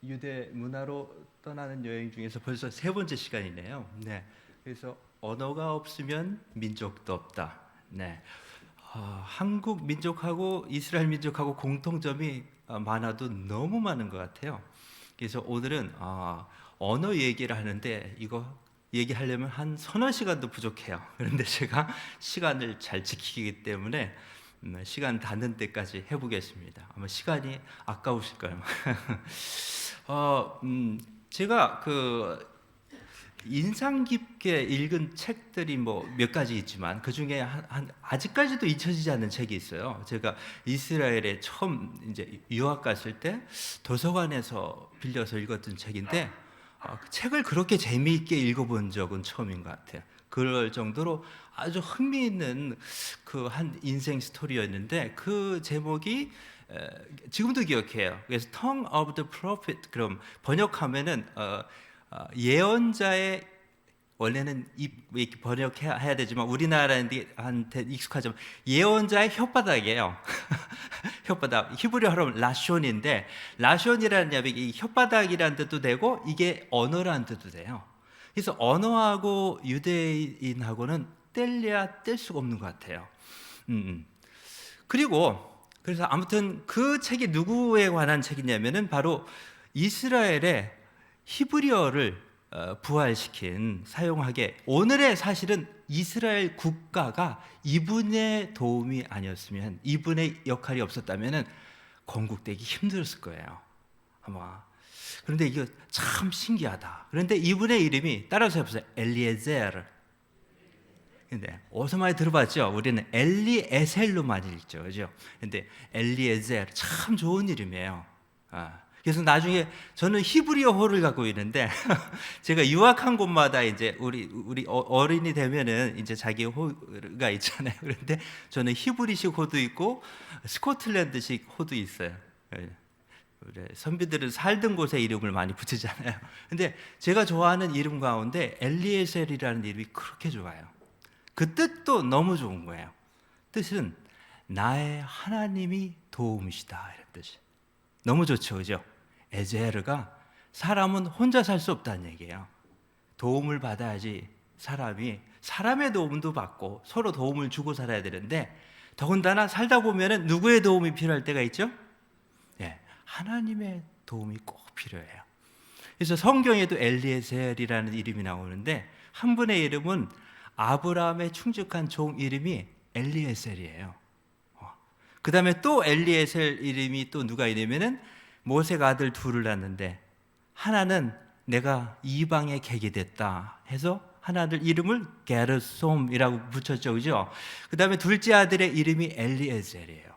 유대 문화로 떠나는 여행 중에서 벌써 세 번째 시간이네요. 네. 그래서 언어가 없으면 민족도 없다. 네. 한국 민족하고 이스라엘 민족하고 공통점이 많아도 너무 많은 것 같아요. 그래서 오늘은 언어 얘기를 하는데 이거 얘기하려면 한 서너 시간도 부족해요. 그런데 제가 시간을 잘 지키기 때문에 시간 닿는 때까지 해보겠습니다. 아마 시간이 아까우실 거예요. 제가 그 인상 깊게 읽은 책들이 뭐 몇 가지 있지만 그 중에 아직까지도 잊혀지지 않는 책이 있어요. 제가 이스라엘에 처음 이제 유학 갔을 때 도서관에서 빌려서 읽었던 책인데 그 책을 그렇게 재미있게 읽어본 적은 처음인 것 같아요. 그럴 정도로 아주 흥미있는 그 한 인생 스토리였는데 그 제목이 지금도 기억해요. 그래서 Tongue of the Prophet, 그럼 번역하면은 예언자의, 원래는 이렇게 번역해야 되지만 우리나라한테 익숙하지만 예언자의 혓바닥이에요. 혓바닥, 히브리어로 하면 라숀인데, 라숀이라는 이 혓바닥이라는 뜻도 되고 이게 언어라는 뜻도 돼요. 그래서 언어하고 유대인하고는 뗄래야 뗄 수가 없는 것 같아요. 그리고 그래서 아무튼 그 책이 누구에 관한 책이냐면은 바로 이스라엘의 히브리어를 부활시킨, 사용하게, 오늘의 사실은 이스라엘 국가가 이분의 도움이 아니었으면, 이분의 역할이 없었다면은 건국되기 힘들었을 거예요, 아마. 그런데 이거 참 신기하다. 그런데 이분의 이름이, 따라서 해보세요, 엘리에zer. 근데 어디서 많이 들어봤죠? 우리는 엘리에셀로 많이 읽죠, 그죠? 근데 엘리에zer 참 좋은 이름이에요. 그래서 나중에 저는 히브리어호를 갖고 있는데 제가 유학한 곳마다 이제 우리 어린이 되면은 이제 자기 호가 있잖아요. 그런데 저는 히브리식 호도 있고 스코틀랜드식 호도 있어요. 우리 선비들은 살던 곳에 이름을 많이 붙이잖아요. 근데 제가 좋아하는 이름 가운데 엘리에셀이라는 이름이 그렇게 좋아요. 그 뜻도 너무 좋은 거예요. 뜻은 나의 하나님이 도움이시다, 이런 뜻이. 너무 좋죠, 그죠? 에제르가 사람은 혼자 살 수 없다는 얘기예요. 도움을 받아야지 사람의 도움도 받고 서로 도움을 주고 살아야 되는데, 더군다나 살다 보면은 누구의 도움이 필요할 때가 있죠? 네, 하나님의 도움이 꼭 필요해요. 그래서 성경에도 엘리에셀이라는 이름이 나오는데 한 분의 이름은 아브라함의 충직한 종 이름이 엘리에셀이에요. 그 다음에 또 엘리에셀 이름이 또 누가 있냐면은 모세가 아들 둘을 낳는데 하나는 내가 이방의 객이 됐다 해서 하나들 이름을 게르솜이라고 붙였죠, 그죠? 그 다음에 둘째 아들의 이름이 엘리에셀이에요.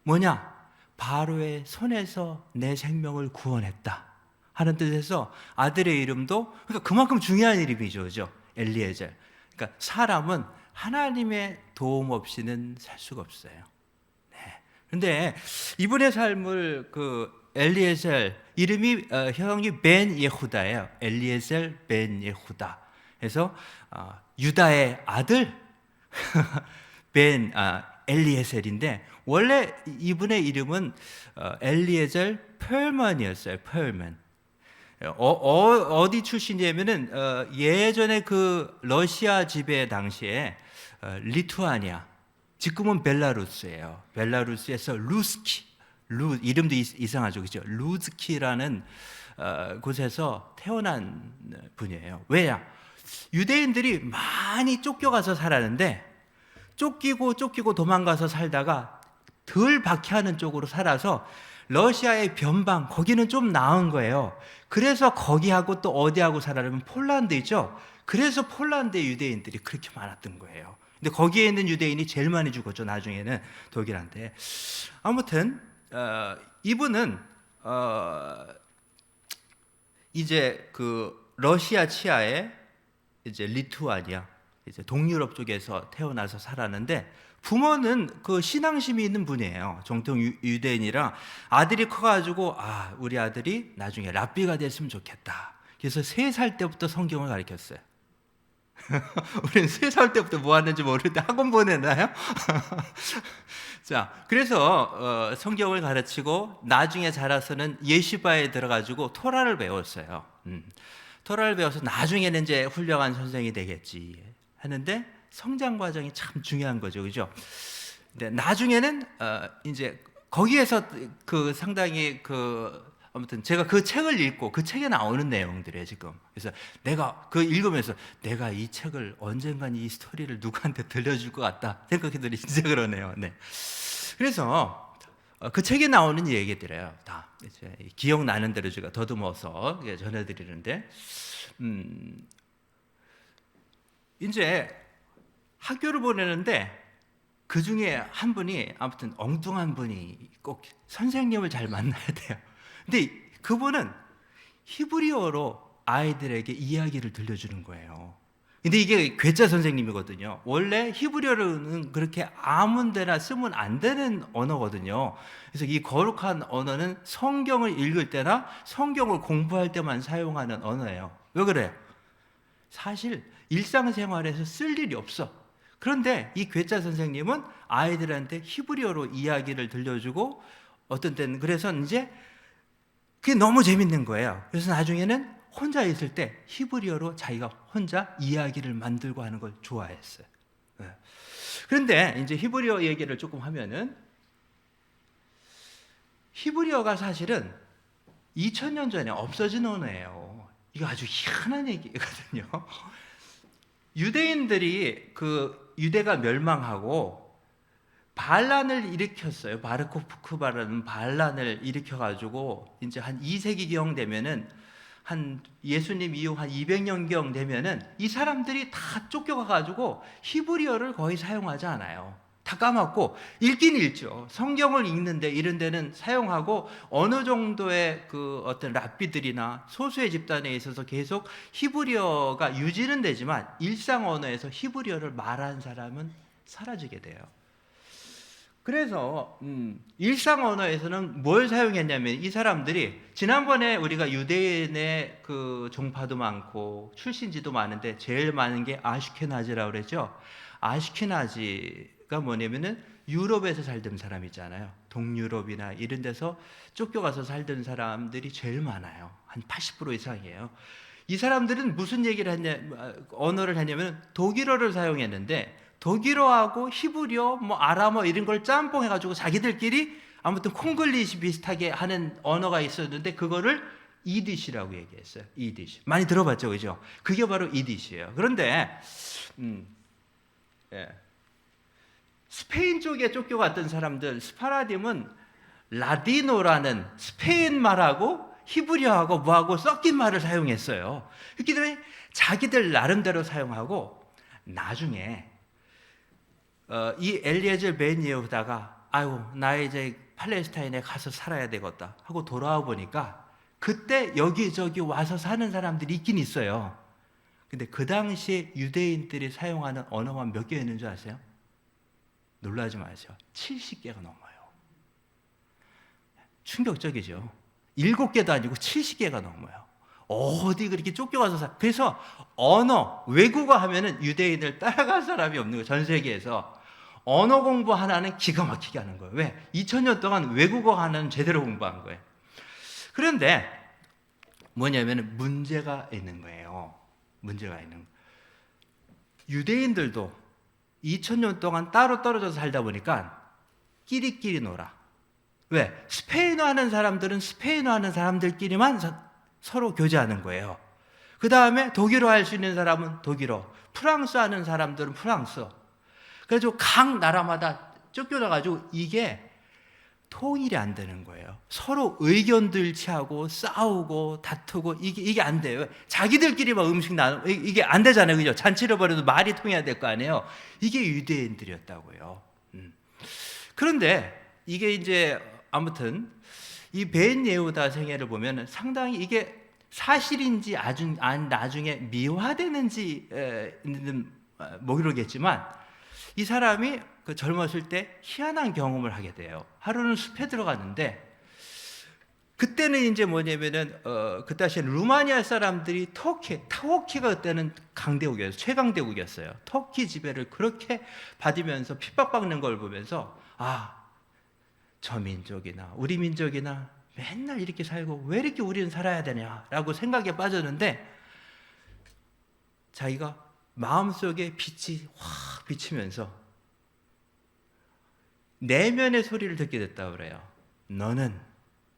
뭐냐? 바로의 손에서 내 생명을 구원했다 하는 뜻에서 아들의 이름도, 그러니까 그만큼 중요한 이름이죠, 그죠? 엘리에셀. 그러니까 사람은 하나님의 도움 없이는 살 수가 없어요. 그런데 이분의 삶을 엘리에셀 이름이 형이 벤 예후다예요. 엘리에셀 벤 예후다. 그래서 유다의 아들 엘리에셀인데 원래 이분의 이름은 엘리에셀 펄만이었어요. 펄만. 어디 출신이냐면은 예전에 그 러시아 지배 당시에 리투아니아, 지금은 벨라루스예요. 벨라루스에서 이름도 이상하죠, 그죠? 루즈키라는 곳에서 태어난 분이에요. 왜냐? 유대인들이 많이 쫓겨가서 살았는데 쫓기고 도망가서 살다가 덜 박해하는 쪽으로 살아서 러시아의 변방, 거기는 좀 나은 거예요. 그래서 거기하고 또 어디하고 살아라면 폴란드 있죠? 그래서 폴란드의 유대인들이 그렇게 많았던 거예요. 근데 거기에 있는 유대인이 제일 많이 죽었죠, 나중에는 독일한테. 아무튼 이분은 이제 그 러시아 치하에 이제 리투아니아, 이제 동유럽 쪽에서 태어나서 살았는데 부모는 그 신앙심이 있는 분이에요. 정통 유대인이라 아들이 커가지고 우리 아들이 나중에 랍비가 됐으면 좋겠다. 그래서 3살 때부터 성경을 가르쳤어요. 우리는 3살 때부터 뭐 하는지 모르는데 학원 보내나요? 자, 그래서 성경을 가르치고 나중에 자라서는 예시바에 들어가지고 토라를 배웠어요. 토라를 배워서 나중에는 이제 훌륭한 선생이 되겠지 하는데 성장 과정이 참 중요한 거죠, 그죠? 근데 나중에는 이제 거기에서 그 상당히 아무튼 제가 그 책을 읽고 그 책에 나오는 내용들이에요 지금. 그래서 내가 그 읽으면서 내가 이 책을 언젠간 이 스토리를 누구한테 들려줄 것 같다 생각해더니 진짜 그러네요. 네. 그래서 그 책에 나오는 얘기들이에요. 다 이제 기억나는 대로 제가 더듬어서 전해드리는데, 이제 학교를 보내는데 그 중에 한 분이 아무튼 엉뚱한 분이 꼭 선생님을 잘 만나야 돼요. 근데 그분은 히브리어로 아이들에게 이야기를 들려주는 거예요. 근데 이게 괴짜 선생님이거든요. 원래 히브리어는 그렇게 아무 데나 쓰면 안 되는 언어거든요. 그래서 이 거룩한 언어는 성경을 읽을 때나 성경을 공부할 때만 사용하는 언어예요. 왜 그래요? 사실 일상생활에서 쓸 일이 없어. 그런데 이 괴짜 선생님은 아이들한테 히브리어로 이야기를 들려주고 어떤 때는 그래서 이제 그게 너무 재밌는 거예요. 그래서 나중에는 혼자 있을 때 히브리어로 자기가 혼자 이야기를 만들고 하는 걸 좋아했어요. 그런데 이제 히브리어 얘기를 조금 하면은 히브리어가 사실은 2000년 전에 없어진 언어예요. 이거 아주 희한한 얘기거든요. 유대인들이 유대가 멸망하고 반란을 일으켰어요. 바르코프크바라는 반란을 일으켜가지고 이제 한 2세기경 되면은 한 예수님 이후 한 200년경 되면은 이 사람들이 다 쫓겨가가지고 히브리어를 거의 사용하지 않아요. 다 까먹고 읽긴 읽죠. 성경을 읽는데 이런 데는 사용하고 어느 정도의 어떤 랍비들이나 소수의 집단에 있어서 계속 히브리어가 유지는 되지만 일상 언어에서 히브리어를 말하는 사람은 사라지게 돼요. 그래서 일상 언어에서는 뭘 사용했냐면 이 사람들이 지난번에 우리가 유대인의 종파도 많고 출신지도 많은데 제일 많은 게 아슈케나지라고 그랬죠. 아슈케나지가 뭐냐면은 유럽에서 살던 사람 있잖아요. 동유럽이나 이런 데서 쫓겨가서 살던 사람들이 제일 많아요. 한 80% 이상이에요. 이 사람들은 무슨 얘기를 언어를 했냐면 독일어를 사용했는데 독일어하고 히브리어, 아람어 이런 걸 짬뽕해가지고 자기들끼리 아무튼 콩글리시 비슷하게 하는 언어가 있었는데 그거를 이디시라고 얘기했어요. 이디시. 많이 들어봤죠, 그죠? 그게 바로 이디시예요. 그런데 스페인 쪽에 쫓겨갔던 사람들, 스파라딤은 라디노라는 스페인 말하고 히브리어하고 뭐하고 섞인 말을 사용했어요. 그렇기 때문에 자기들 나름대로 사용하고 나중에 이 엘리에zer 벤 예후다가 아유 나 이제 팔레스타인에 가서 살아야 되겠다 하고 돌아와 보니까 그때 여기저기 와서 사는 사람들이 있긴 있어요. 근데 그 당시에 유대인들이 사용하는 언어만 몇 개 있는 줄 아세요? 놀라지 마세요. 70개가 넘어요. 충격적이죠. 7개도 아니고 70개가 넘어요. 어디 그렇게 쫓겨가서 그래서 언어, 외국어 하면은 유대인을 따라갈 사람이 없는 거예요. 전 세계에서. 언어 공부 하나는 기가 막히게 하는 거예요. 왜? 2000년 동안 외국어 하나는 제대로 공부한 거예요. 그런데 뭐냐면 문제가 있는 거예요. 문제가 있는 거예요. 유대인들도 2000년 동안 따로 떨어져서 살다 보니까 끼리끼리 놀아. 왜? 스페인어 하는 사람들은 스페인어 하는 사람들끼리만 서로 교제하는 거예요. 그 다음에 독일어 할 수 있는 사람은 독일어, 프랑스 하는 사람들은 프랑스어. 그래서 각 나라마다 쫓겨나가지고 이게 통일이 안 되는 거예요. 서로 의견도 일치하고 싸우고 다투고 이게 안 돼요. 자기들끼리만 음식 나누 이게 안 되잖아요, 그죠? 잔치를 벌여도 말이 통해야 될 거 아니에요. 이게 유대인들이었다고요. 그런데 이게 이제 아무튼 이 벤 예후다 생애를 보면 상당히 이게 사실인지 나중에 미화되는지는 모르겠지만 이 사람이 젊었을 때 희한한 경험을 하게 돼요. 하루는 숲에 들어갔는데 그때는 이제 뭐냐면은 그 당시에 루마니아 사람들이 터키가 그때는 강대국이었어요. 최강대국이었어요. 터키 지배를 그렇게 받으면서 핍박받는 걸 보면서 저 민족이나 우리 민족이나 맨날 이렇게 살고 왜 이렇게 우리는 살아야 되냐라고 생각에 빠졌는데, 자기가 마음속에 빛이 확 비치면서 내면의 소리를 듣게 됐다고 그래요. 너는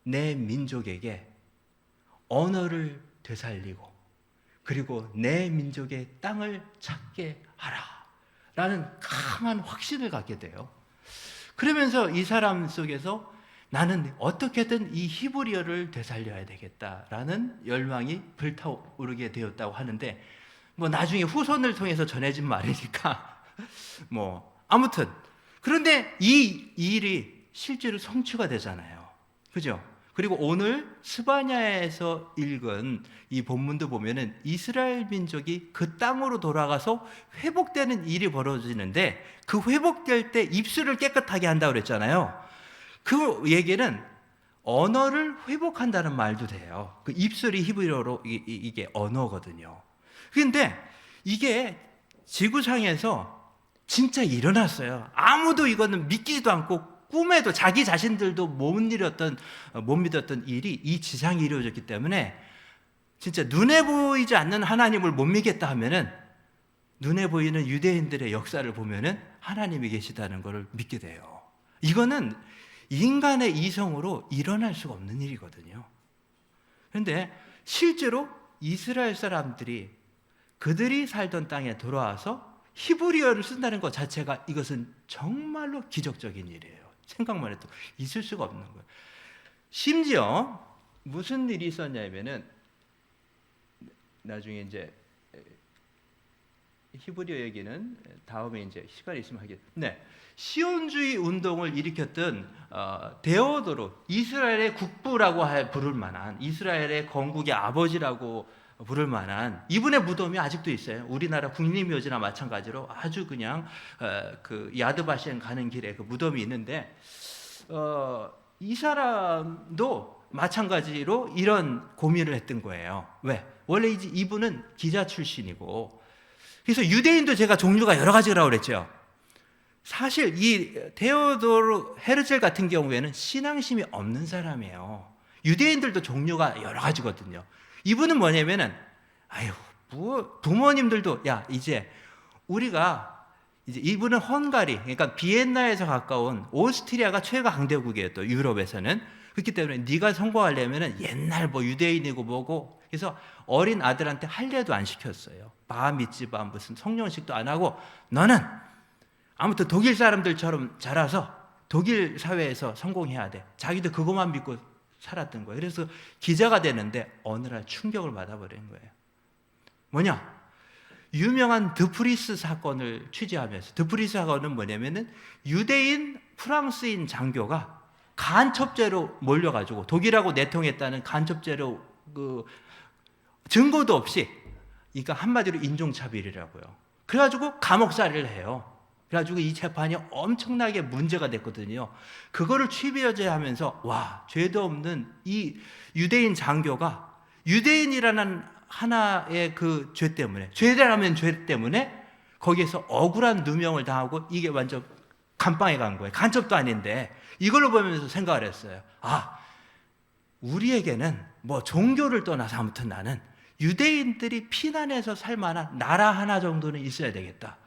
내 민족에게 언어를 되살리고 그리고 내 민족의 땅을 찾게 하라 라는 강한 확신을 갖게 돼요. 그러면서 이 사람 속에서 나는 어떻게든 이 히브리어를 되살려야 되겠다라는 열망이 불타오르게 되었다고 하는데, 뭐 나중에 후손을 통해서 전해진 말이니까 뭐 아무튼, 그런데 이 일이 실제로 성취가 되잖아요. 그죠? 그리고 오늘 스바냐에서 읽은 이 본문도 보면은 이스라엘 민족이 그 땅으로 돌아가서 회복되는 일이 벌어지는데, 그 회복될 때 입술을 깨끗하게 한다고 그랬잖아요. 그 얘기는 언어를 회복한다는 말도 돼요. 그 입술이 히브리어로 이게 언어거든요. 그런데 이게 지구상에서 진짜 일어났어요. 아무도 이거는 믿기지도 않고 꿈에도 자기 자신들도 못 믿었던 일이 이 지상에 이루어졌기 때문에, 진짜 눈에 보이지 않는 하나님을 못 믿겠다 하면은 눈에 보이는 유대인들의 역사를 보면은 하나님이 계시다는 것을 믿게 돼요. 이거는 인간의 이성으로 일어날 수가 없는 일이거든요. 그런데 실제로 이스라엘 사람들이 그들이 살던 땅에 돌아와서 히브리어를 쓴다는 것 자체가, 이것은 정말로 기적적인 일이에요. 생각만 해도 있을 수가 없는 거예요. 심지어 무슨 일이 있었냐면은, 나중에 이제 히브리어 얘기는 다음에 이제 시간이 있으면 하겠. 네, 시온주의 운동을 일으켰던 데오도로, 이스라엘의 국부라고 부를 만한, 이스라엘의 건국의 아버지라고 부를 만한 이분의 무덤이 아직도 있어요. 우리나라 국립묘지나 마찬가지로 아주 그냥 그 야드바시엔 가는 길에 그 무덤이 있는데, 이 사람도 마찬가지로 이런 고민을 했던 거예요. 왜? 원래 이분은 기자 출신이고, 그래서 유대인도 제가 종류가 여러 가지라고 그랬죠. 사실 이 데오도르 헤르젤 같은 경우에는 신앙심이 없는 사람이에요. 유대인들도 종류가 여러 가지거든요. 이분은 뭐냐면은, 부모님들도 이제 우리가 이분은 헝가리, 그러니까 비엔나에서 가까운 오스트리아가 최고 강대국이에요. 또 유럽에서는. 그렇기 때문에 네가 성공하려면은 옛날 뭐 유대인이고 뭐고, 그래서 어린 아들한테 할례도 안 시켰어요. 바미츠바 무슨 성령식도 안 하고, 너는 아무튼 독일 사람들처럼 자라서 독일 사회에서 성공해야 돼. 자기도 그것만 믿고 살았던 거예요. 그래서 기자가 되는데 어느 날 충격을 받아버린 거예요. 뭐냐? 유명한 드프리스 사건을 취재하면서, 드프리스 사건은 뭐냐면은 유대인 프랑스인 장교가 간첩죄로 몰려가지고 독일하고 내통했다는 간첩죄로 증거도 없이, 그러니까 한마디로 인종차별이라고요. 그래가지고 감옥살이를 해요. 그래가지고 이 재판이 엄청나게 문제가 됐거든요. 그거를 취재하면서 죄도 없는 이 유대인 장교가 유대인이라는 하나의 그 죄 때문에, 죄라면 죄 때문에 거기에서 억울한 누명을 당하고 이게 완전 감방에 간 거예요. 간첩도 아닌데. 이걸로 보면서 생각을 했어요. 우리에게는 뭐 종교를 떠나서 아무튼 나는 유대인들이 피난해서 살 만한 나라 하나 정도는 있어야 되겠다.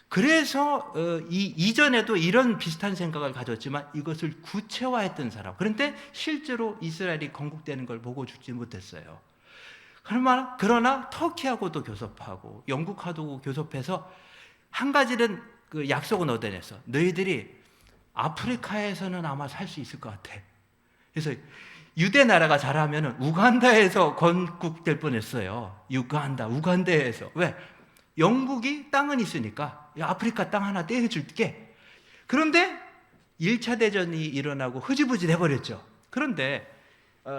그래서 이전에도 이런 비슷한 생각을 가졌지만 이것을 구체화했던 사람. 그런데 실제로 이스라엘이 건국되는 걸 보고 죽지 못했어요. 그러나 터키하고도 교섭하고 영국하고도 교섭해서 한 가지는 그 약속은 얻어냈어. 너희들이 아프리카에서는 아마 살 수 있을 것 같아. 그래서 유대 나라가 잘하면 우간다에서 건국될 뻔했어요. 우간다에서. 왜? 영국이 땅은 있으니까 아프리카 땅 하나 떼어줄게. 그런데 1차 대전이 일어나고 흐지부지 돼버렸죠. 그런데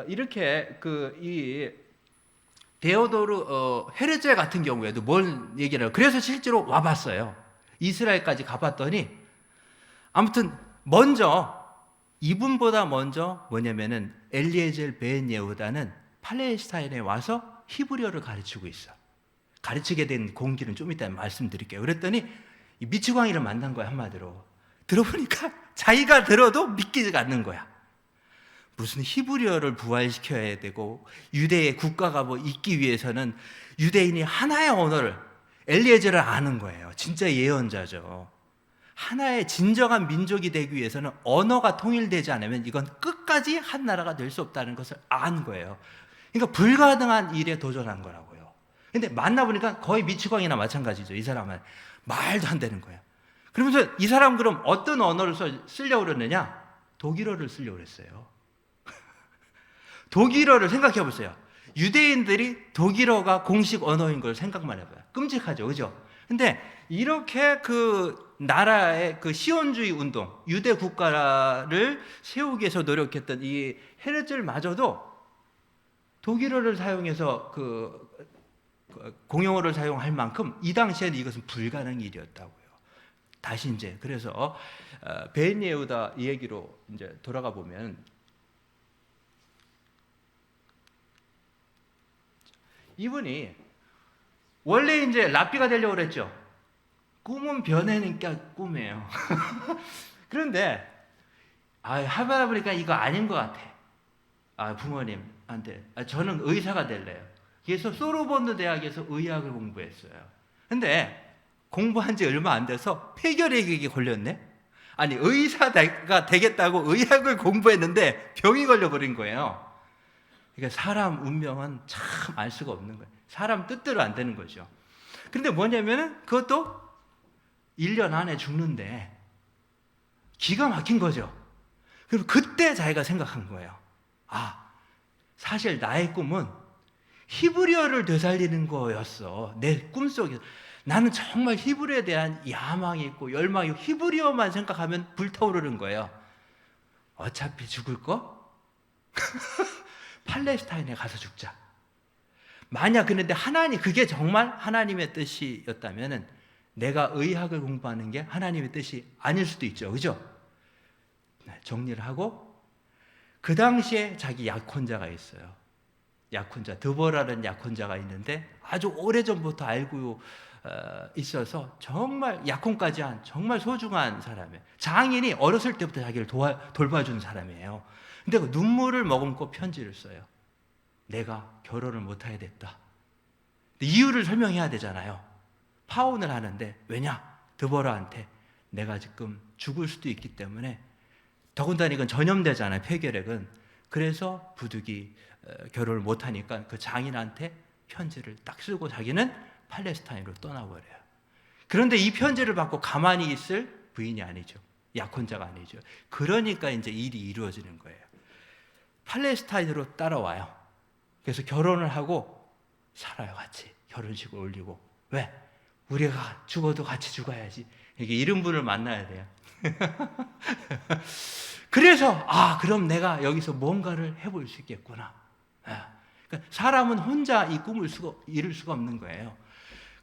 이렇게 이 데오도르 헤르젤 같은 경우에도 뭘 얘기를 해요. 그래서 실제로 와봤어요. 이스라엘까지 가봤더니, 아무튼 먼저 이분보다 먼저 뭐냐면은 엘리에젤 벤 예후다는 팔레스타인에 와서 히브리어를 가르치고 있어. 가르치게 된 공기는 좀 이따 말씀드릴게요. 그랬더니 이 미치광이를 만난 거야, 한마디로. 들어보니까 자기가 들어도 믿기지가 않는 거야. 무슨 히브리어를 부활시켜야 되고 유대의 국가가 뭐 있기 위해서는 유대인이 하나의 언어를, 엘리에젤을 아는 거예요. 진짜 예언자죠. 하나의 진정한 민족이 되기 위해서는 언어가 통일되지 않으면 이건 끝까지 한 나라가 될 수 없다는 것을 안 거예요. 그러니까 불가능한 일에 도전한 거라고요. 근데 만나보니까 거의 미치광이나 마찬가지죠. 이 사람은 말도 안 되는 거예요. 그러면서 이 사람 그럼 어떤 언어를 쓰려고 그러느냐? 독일어를 쓰려고 그랬어요. 독일어를 생각해 보세요. 유대인들이 독일어가 공식 언어인 걸 생각만 해봐요. 끔찍하죠, 그죠? 근데 이렇게 그 나라의 그 시온주의 운동, 유대 국가를 세우기 위해서 노력했던 이 헤르즐마저도 독일어를 사용해서 그 공용어를 사용할 만큼 이 당시에는 이것은 불가능한 일이었다고요. 다시 이제 그래서 벤 예후다 이 얘기로 이제 돌아가 보면 이분이 원래 이제 랍비가 되려고 그랬죠. 꿈은 변해니까 꿈이에요. 그런데 하다 보니까 이거 아닌 것 같아. 부모님한테 저는 의사가 될래요. 그래서 소르본느 대학에서 의학을 공부했어요. 근데 공부한 지 얼마 안 돼서 폐결핵에 걸렸네. 아니 의사가 되겠다고 의학을 공부했는데 병이 걸려버린 거예요. 그러니까 사람 운명은 참 알 수가 없는 거예요. 사람 뜻대로 안 되는 거죠. 그런데 뭐냐면은 그것도 1년 안에 죽는데 기가 막힌 거죠. 그럼 그때 자기가 생각한 거예요. 사실 나의 꿈은 히브리어를 되살리는 거였어. 내 꿈속에서. 나는 정말 히브리어에 대한 야망이 있고 열망이 있고 히브리어만 생각하면 불타오르는 거예요. 어차피 죽을 거? 팔레스타인에 가서 죽자. 만약 그런데 그게 정말 하나님의 뜻이었다면 내가 의학을 공부하는 게 하나님의 뜻이 아닐 수도 있죠. 그죠? 정리를 하고 그 당시에 자기 약혼자가 있어요. 약혼자, 드보라는 약혼자가 있는데 아주 오래전부터 알고 있어서 정말 약혼까지 한 정말 소중한 사람이에요. 장인이 어렸을 때부터 자기를 돌봐준 사람이에요. 근데 그 눈물을 머금고 편지를 써요. 내가 결혼을 못하게 됐다. 이유를 설명해야 되잖아요. 파혼을 하는데 왜냐? 드보라한테 내가 지금 죽을 수도 있기 때문에 더군다나 이건 전염되잖아요. 폐결핵은. 그래서 부득이 결혼을 못하니까 그 장인한테 편지를 딱 쓰고 자기는 팔레스타인으로 떠나버려요. 그런데 이 편지를 받고 가만히 있을 부인이 아니죠. 약혼자가 아니죠. 그러니까 이제 일이 이루어지는 거예요. 팔레스타인으로 따라와요. 그래서 결혼을 하고 살아요, 같이. 결혼식을 올리고. 왜? 우리가 죽어도 같이 죽어야지. 이게 이런 분을 만나야 돼요. 그래서 그럼 내가 여기서 뭔가를 해볼 수 있겠구나. 그러니까 사람은 혼자 이 꿈을 이룰 수가 없는 거예요.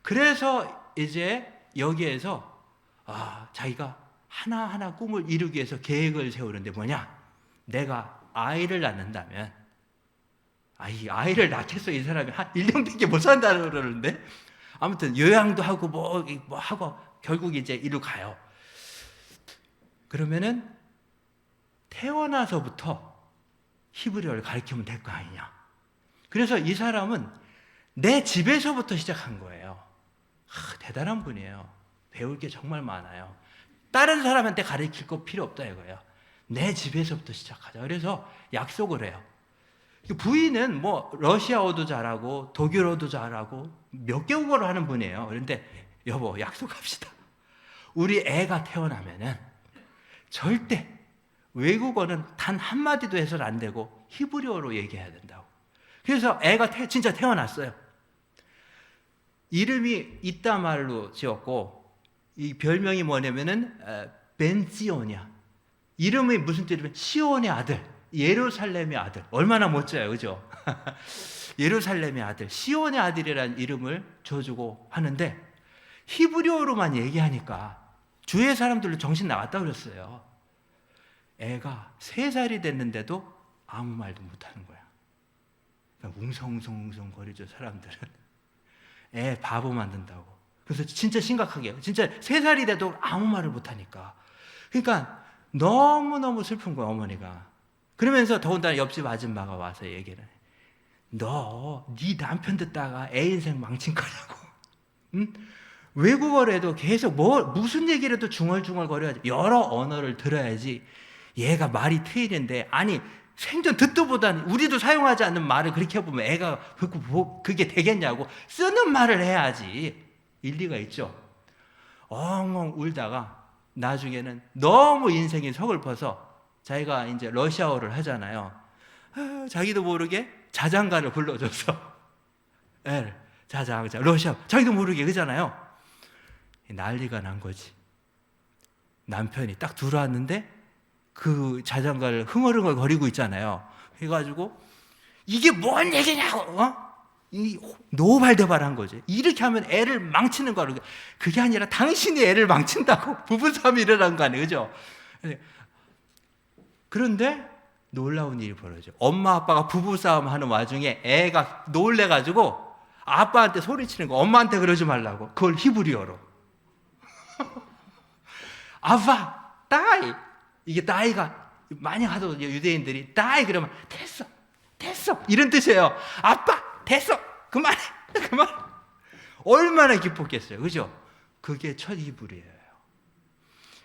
그래서 이제 여기에서 자기가 하나하나 꿈을 이루기 위해서 계획을 세우는데 뭐냐? 내가 아이를 낳는다면 이 아이를 낳겠어 이 사람이 한 1년밖에 못 산다고 그러는데 아무튼 요양도 하고 뭐 하고 결국 이제 이리로 가요. 그러면은 태어나서부터 히브리어를 가르치면 될 거 아니냐. 그래서 이 사람은 내 집에서부터 시작한 거예요. 대단한 분이에요. 배울 게 정말 많아요. 다른 사람한테 가르칠 거 필요 없다 이거예요. 내 집에서부터 시작하자. 그래서 약속을 해요. 부인은 뭐 러시아어도 잘하고 독일어도 잘하고 몇 개국어를 하는 분이에요. 그런데 여보 약속합시다. 우리 애가 태어나면은 절대 외국어는 단 한마디도 해서는 안 되고 히브리어로 얘기해야 된다고. 그래서 애가 진짜 태어났어요. 이름이 이따말로 지었고 이 별명이 뭐냐면은 벤시온이야. 이름이 무슨 뜻이냐면 시온의 아들, 예루살렘의 아들. 얼마나 멋져요, 그죠? 예루살렘의 아들, 시온의 아들이라는 이름을 줘주고 하는데 히브리어로만 얘기하니까 주위의 사람들로 정신 나갔다 그랬어요. 애가 3살이 됐는데도 아무 말도 못하는 거야. 웅성웅성 거리죠, 사람들은. 애 바보 만든다고. 그래서 진짜 심각하게, 진짜 3살이 돼도 아무 말을 못하니까. 그러니까 너무너무 슬픈 거야, 어머니가. 그러면서 더군다나 옆집 아줌마가 와서 얘기를 해. 너, 네 남편 듣다가 애 인생 망친 거냐고. 응? 외국어를 해도 계속 무슨 얘기를 해도 중얼중얼 거려야지. 여러 언어를 들어야지. 얘가 말이 트이는데, 아니, 생전 듣도 보다는 우리도 사용하지 않는 말을 그렇게 해보면 애가 그게 되겠냐고. 쓰는 말을 해야지. 일리가 있죠. 엉엉 울다가 나중에는 너무 인생이 서글퍼서 자기가 이제 러시아어를 하잖아요. 자기도 모르게 자장가를 불러줘서 애를 자장가 러시아 자기도 모르게 그잖아요. 난리가 난 거지. 남편이 딱 들어왔는데 그 자장가를 흥얼흥얼 거리고 있잖아요. 해가지고 이게 뭔 얘기냐고, 이 노발대발한 거지. 이렇게 하면 애를 망치는 거라고. 그게 아니라 당신이 애를 망친다고. 부부싸움이 일어난 거 아니에요, 그죠? 그런데 놀라운 일이 벌어져. 엄마 아빠가 부부싸움 하는 와중에 애가 놀래가지고 아빠한테 소리치는 거. 엄마한테 그러지 말라고. 그걸 히브리어로. 아빠, 따이. 이게 따이가 많이 하도 유대인들이 따이 그러면 됐어 이런 뜻이에요. 아빠 됐어 그만해 그만. 얼마나 기뻤겠어요, 그죠? 그게 첫 히브리어예요.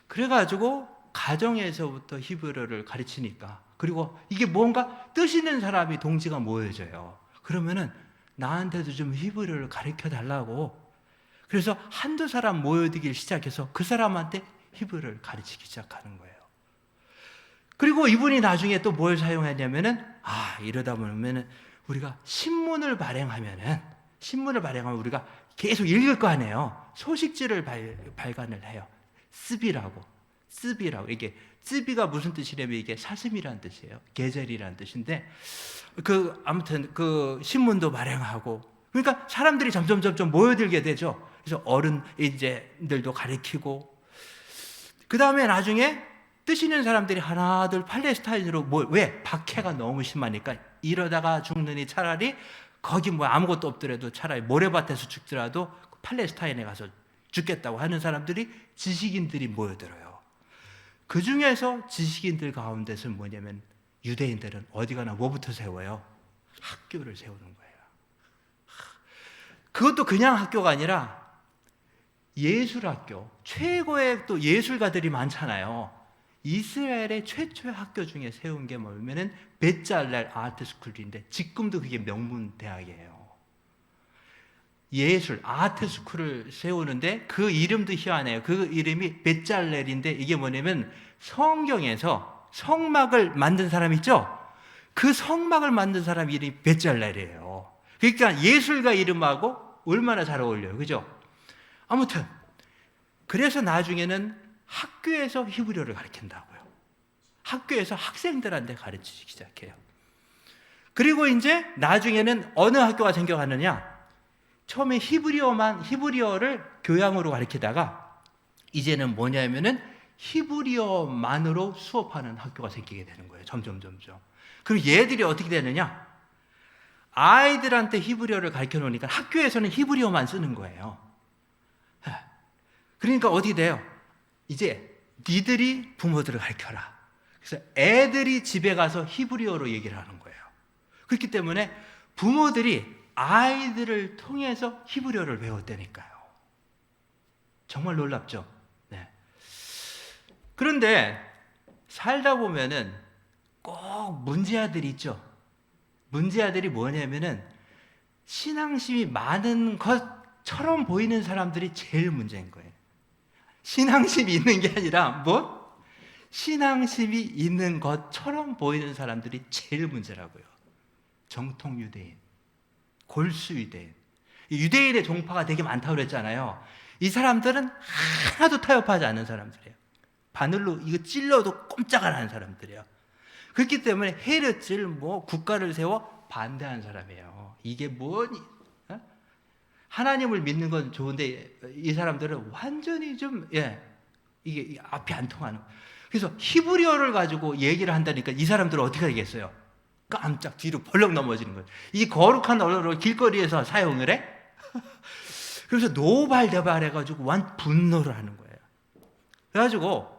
그래가지고 가정에서부터 히브리어를 가르치니까, 그리고 이게 뭔가 뜻 있는 사람이 동지가 모여져요. 그러면은 나한테도 좀 히브리어를 가르쳐 달라고. 그래서 한두 사람 모여들기 시작해서 그 사람한테 히브리어를 가르치기 시작하는 거예요. 그리고 이분이 나중에 또 뭘 사용했냐면은, 이러다 보면은 우리가 신문을 발행하면 우리가 계속 읽을 거 아니에요. 소식지를 발간을 해요. ጽ비라고. 이게 ጽ비가 무슨 뜻이냐면 이게 사슴이라는 뜻이에요. 계절이라는 뜻인데, 아무튼 그 신문도 발행하고, 그러니까 사람들이 점점 모여들게 되죠. 그래서 어른들도 가르치고, 그 다음에 나중에 뜻 있는 사람들이 하나둘 팔레스타인으로 왜? 박해가 너무 심하니까 이러다가 죽느니 차라리 거기 아무것도 없더라도 차라리 모래밭에서 죽더라도 팔레스타인에 가서 죽겠다고 하는 사람들이 지식인들이 모여들어요. 그 중에서 지식인들 가운데서 뭐냐면 유대인들은 어디 가나 뭐부터 세워요? 학교를 세우는 거예요. 그것도 그냥 학교가 아니라 예술학교, 최고의 또 예술가들이 많잖아요. 이스라엘의 최초의 학교 중에 세운 게 뭐냐면은 베잘렐 아트스쿨인데, 지금도 그게 명문 대학이에요. 예술 아트스쿨을 세우는데 그 이름도 희한해요. 그 이름이 베잘렐인데, 이게 뭐냐면 성경에서 성막을 만든 사람 있죠? 그 성막을 만든 사람 이름이 베잘렐이에요. 그러니까 예술가 이름하고 얼마나 잘 어울려요, 그죠? 아무튼 그래서 나중에는 학교에서 히브리어를 가르친다고요. 학교에서 학생들한테 가르치기 시작해요. 그리고 이제 나중에는 어느 학교가 생겨가느냐? 처음에 히브리어를 교양으로 가르치다가 이제는 뭐냐면은 히브리어만으로 수업하는 학교가 생기게 되는 거예요. 점점. 그럼 얘들이 어떻게 되느냐? 아이들한테 히브리어를 가르쳐 놓으니까 학교에서는 히브리어만 쓰는 거예요. 그러니까 어떻게 돼요? 이제 니들이 부모들을 가르쳐라. 그래서 애들이 집에 가서 히브리어로 얘기를 하는 거예요. 그렇기 때문에 부모들이 아이들을 통해서 히브리어를 배웠다니까요. 정말 놀랍죠? 네. 그런데 살다 보면은 꼭 문제아들이 있죠. 문제아들이 뭐냐면은 신앙심이 많은 것처럼 보이는 사람들이 제일 문제인 거예요. 신앙심이 있는 게 아니라 신앙심이 있는 것처럼 보이는 사람들이 제일 문제라고요. 정통 유대인, 골수 유대인. 유대인의 종파가 되게 많다고 그랬잖아요. 이 사람들은 하나도 타협하지 않는 사람들이에요. 바늘로 이거 찔러도 꼼짝 안 하는 사람들이에요. 그렇기 때문에 헤르츠를 국가를 세워 반대하는 사람이에요. 이게 뭐니? 하나님을 믿는 건 좋은데 이 사람들은 완전히 이게 앞이 안 통하는. 그래서 히브리어를 가지고 얘기를 한다니까 이 사람들은 어떻게 하겠어요? 깜짝 뒤로 벌렁 넘어지는 거예요. 이 거룩한 언어를 길거리에서 사용을 해? 그래서 노발대발해가지고 완 분노를 하는 거예요. 그래가지고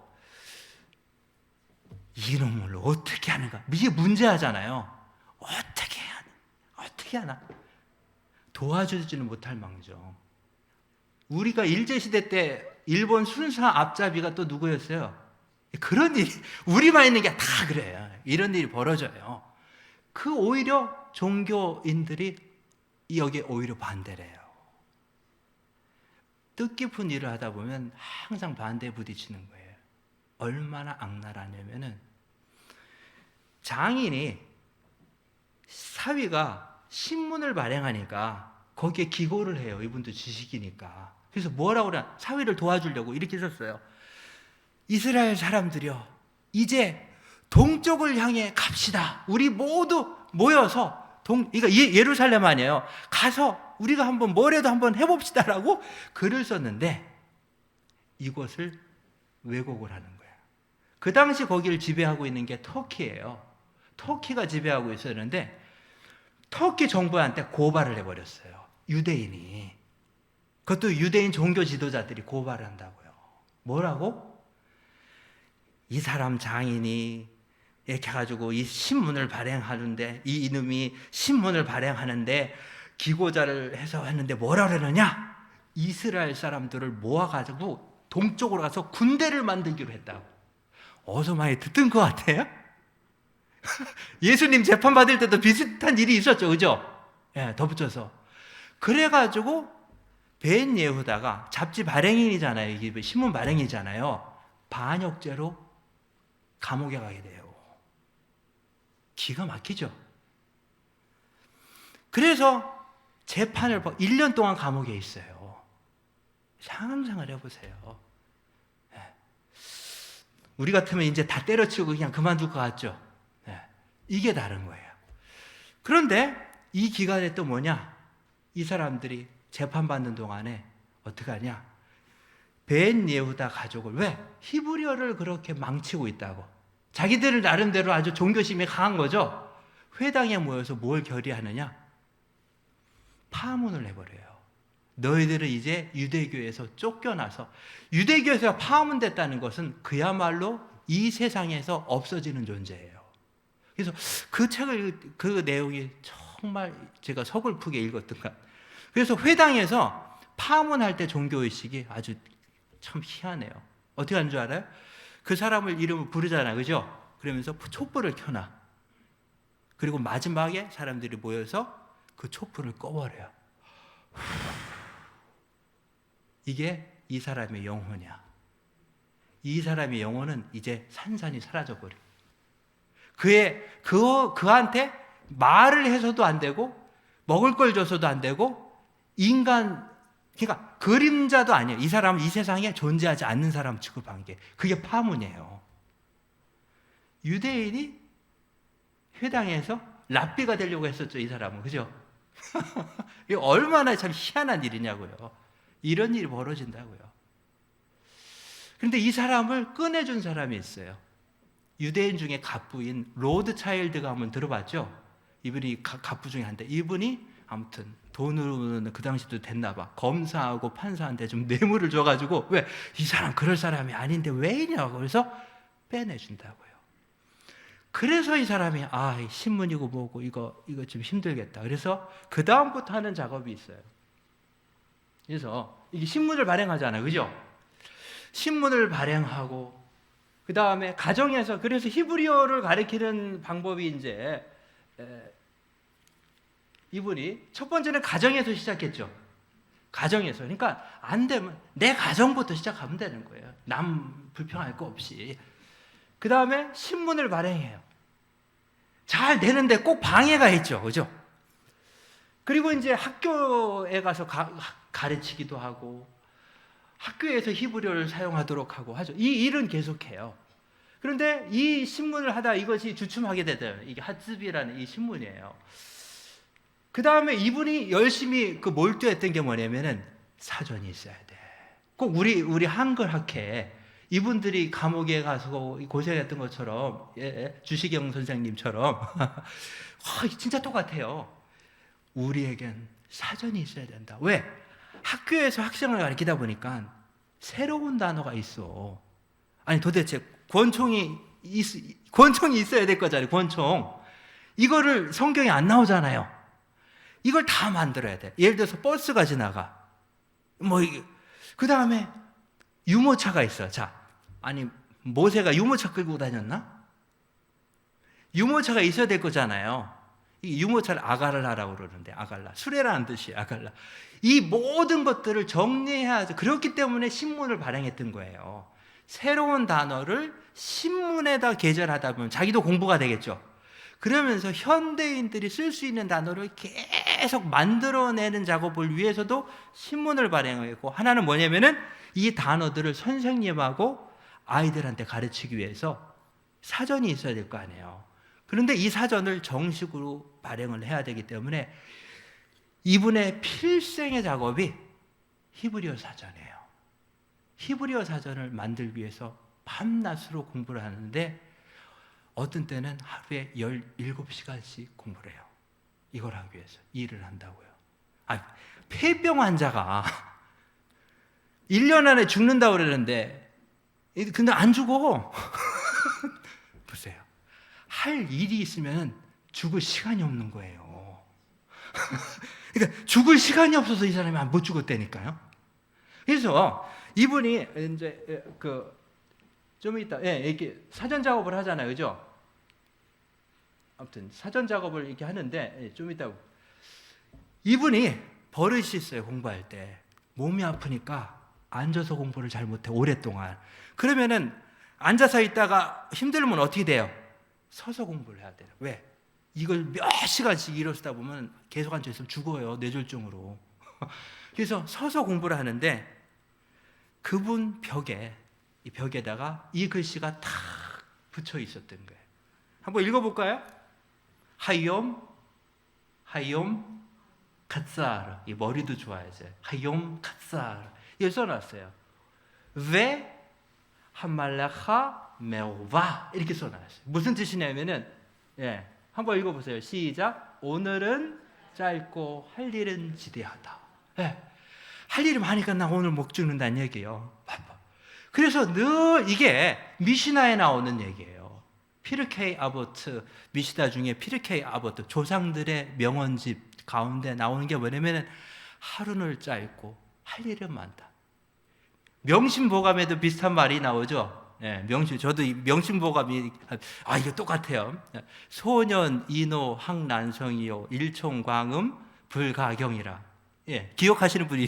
이놈을 어떻게 하는가? 이게 문제하잖아요. 어떻게 하나? 도와주지는 못할 망정. 우리가 일제시대 때 일본 순사 앞잡이가 또 누구였어요? 그런 일이, 우리만 있는 게 다 그래요. 이런 일이 벌어져요. 그 오히려 종교인들이 여기에 오히려 반대를 해요. 뜻깊은 일을 하다 보면 항상 반대에 부딪히는 거예요. 얼마나 악랄하냐면은 장인이 사위가 신문을 발행하니까 거기에 기고를 해요. 이분도 지식이니까. 그래서 뭐라고 그래? 사위를 도와주려고 이렇게 썼어요. 이스라엘 사람들이여, 이제 동쪽을 향해 갑시다. 우리 모두 모여서 그러니까 예루살렘 아니에요. 가서 우리가 한번 뭐라도 한번 해봅시다라고 글을 썼는데 이것을 왜곡을 하는 거예요. 그 당시 거기를 지배하고 있는 게 터키예요. 터키가 지배하고 있었는데 터키 정부한테 고발을 해버렸어요. 유대인이. 그것도 유대인 종교 지도자들이 고발을 한다고요. 뭐라고? 이 사람 장인이 이렇게 해가지고 이 신문을 발행하는데 이 이놈이 신문을 발행하는데 기고자를 해서 했는데 뭐라 그러느냐? 이스라엘 사람들을 모아가지고 동쪽으로 가서 군대를 만들기로 했다고. 어디서 많이 듣던 것 같아요? 예수님 재판받을 때도 비슷한 일이 있었죠. 그죠? 예, 덧붙여서. 그래가지고 벤 예후다가 잡지 발행인이잖아요. 이게 신문 발행이잖아요. 반역죄로 감옥에 가게 돼요. 기가 막히죠? 그래서 재판을 1년 동안 감옥에 있어요. 상상을 해보세요. 우리 같으면 이제 다 때려치우고 그냥 그만둘 것 같죠? 이게 다른 거예요. 그런데 이 기간에 또 뭐냐? 이 사람들이 재판받는 동안에 어떻게 하냐? 벤 예후다 가족을, 왜? 히브리어를 그렇게 망치고 있다고. 자기들 나름대로 아주 종교심이 강한 거죠. 회당에 모여서 뭘 결의하느냐? 파문을 해버려요. 너희들은 이제 유대교에서 쫓겨나서, 유대교에서 파문됐다는 것은 그야말로 이 세상에서 없어지는 존재예요. 그래서 그 책을, 그 내용이 정말 제가 서글프게 읽었던가. 그래서 회당에서 파문할 때 종교의식이 아주 참 희한해요. 어떻게 하는 줄 알아요? 그 사람을 이름을 부르잖아, 그죠? 그러면서 촛불을 켜놔. 그리고 마지막에 사람들이 모여서 그 촛불을 꺼버려요. 이게 이 사람의 영혼이야. 이 사람의 영혼은 이제 산산이 사라져버려. 그한테 말을 해서도 안 되고, 먹을 걸 줘서도 안 되고, 그러니까 그림자도 아니에요. 이 사람은 이 세상에 존재하지 않는 사람 취급한 게. 그게 파문이에요. 유대인이 회당에서 랍비가 되려고 했었죠, 이 사람은. 그죠? 이게 얼마나 참 희한한 일이냐고요. 이런 일이 벌어진다고요. 그런데 이 사람을 꺼내준 사람이 있어요. 유대인 중에 갑부인 로드차일드가 한번 들어봤죠? 이분이 갑부 중에 한데, 이분이 아무튼 돈으로는 그 당시도 됐나 봐. 검사하고 판사한테 좀 뇌물을 줘가지고, 왜? 이 사람 그럴 사람이 아닌데 왜 이냐고. 그래서 빼내준다고요. 그래서 이 사람이 신문이고 뭐고 이거 좀 힘들겠다. 그래서 그 다음부터 하는 작업이 있어요. 그래서 이게 신문을 발행하잖아요, 그죠? 신문을 발행하고 그 다음에 가정에서, 그래서 히브리어를 가리키는 방법이 이제 이분이 첫 번째는 가정에서 시작했죠. 가정에서. 그러니까 안 되면 내 가정부터 시작하면 되는 거예요. 남 불평할 거 없이. 그 다음에 신문을 발행해요. 잘 되는데 꼭 방해가 있죠. 그죠? 그리고 이제 학교에 가서 가르치기도 하고, 학교에서 히브리어를 사용하도록 하고 하죠. 이 일은 계속해요. 그런데 이 신문을 하다 이것이 주춤하게 되더라고요. 이게 하츠비라는 이 신문이에요. 그 다음에 이분이 열심히 몰두했던 게 뭐냐면은 사전이 있어야 돼. 꼭 우리 한글 학회에 이분들이 감옥에 가서 고생했던 것처럼, 주시경 선생님처럼 와, 진짜 똑같아요. 우리에겐 사전이 있어야 된다. 왜? 학교에서 학생을 가르치다 보니까 새로운 단어가 있어. 아니 도대체 권총이 있어야 될 거잖아요. 권총. 이거를 성경에 안 나오잖아요. 이걸 다 만들어야 돼. 예를 들어서 버스가 지나가. 그 다음에 유모차가 있어. 자, 아니 모세가 유모차 끌고 다녔나? 유모차가 있어야 될 거잖아요. 이 유모차를 아갈라라고 그러는데, 아갈라, 수레라는 뜻이 아갈라. 이 모든 것들을 정리해야 돼. 그렇기 때문에 신문을 발행했던 거예요. 새로운 단어를 신문에다 게재하다 보면 자기도 공부가 되겠죠. 그러면서 현대인들이 쓸 수 있는 단어를 계속 만들어내는 작업을 위해서도 신문을 발행했고, 하나는 뭐냐면은 이 단어들을 선생님하고 아이들한테 가르치기 위해서 사전이 있어야 될 거 아니에요. 그런데 이 사전을 정식으로 발행을 해야 되기 때문에 이분의 필생의 작업이 히브리어 사전이에요. 히브리어 사전을 만들기 위해서 밤낮으로 공부를 하는데, 어떤 때는 하루에 17시간씩 공부를 해요. 이걸 하기 위해서 일을 한다고요. 폐병 환자가 1년 안에 죽는다고 그러는데, 근데 안 죽어. 보세요. 할 일이 있으면 죽을 시간이 없는 거예요. 그러니까 죽을 시간이 없어서 이 사람이 못 죽었다니까요. 그래서 이분이 이제 좀 이따 이렇게 사전 작업을 하잖아요, 그죠? 아무튼 사전 작업을 이렇게 하는데 좀 이따 이분이 버릇이 있어요. 공부할 때 몸이 아프니까 앉아서 공부를 잘 못해, 오랫동안. 그러면은 앉아서 있다가 힘들면 어떻게 돼요? 서서 공부를 해야 돼요. 왜? 이걸 몇 시간씩 일어서다 보면 계속 앉아 있으면 죽어요, 뇌졸중으로. 그래서 서서 공부를 하는데, 그분 이 벽에다가 이 글씨가 탁 붙여 있었던 거예요. 한번 읽어볼까요? 하욤 카사르. 이 머리도 좋아야죠. 하욤 카사르. 이걸 써놨어요. 왜 하말라카 메오바 이렇게 써놨어요. 무슨 뜻이냐면은, 한번 읽어보세요. 시작. 오늘은 짧고 할 일은 지대하다. 할 일이 많으니까 나 오늘 못 죽는다는 얘기예요. 바빠. 그래서 늘 이게 미시나에 나오는 얘기예요. 피르케이 아보트, 미시나 중에 피르케이 아보트, 조상들의 명언집 가운데 나오는 게 뭐냐면, 하루는 짧고 할 일은 많다. 명심보감에도 비슷한 말이 나오죠. 저도 이 명심보감이 이거 똑같아요. 소년 인호 항난성이요 일총광음 불가경이라. 기억하시는 분이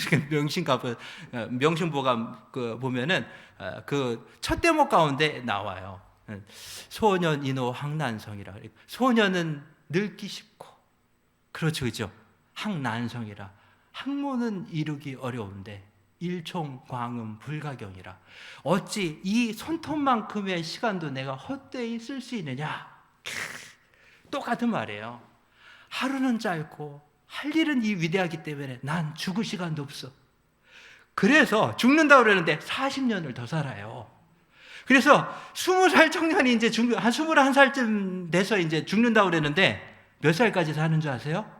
명심보감 보면은 그 첫 대목 가운데 나와요. 소년 인호 항난성이라. 소년은 늙기 쉽고, 그렇죠, 그죠? 항난성이라. 학문은 이루기 어려운데 일총광음 불가경이라. 어찌 이 손톱만큼의 시간도 내가 헛되이 쓸 수 있느냐? 똑같은 말이에요. 하루는 짧고 할 일은 이 위대하기 때문에 난 죽을 시간도 없어. 그래서 죽는다고 그러는데 40년을 더 살아요. 그래서 20살 청년이 이제 한 21살쯤 돼서 이제 죽는다고 그러는데 몇 살까지 사는 줄 아세요?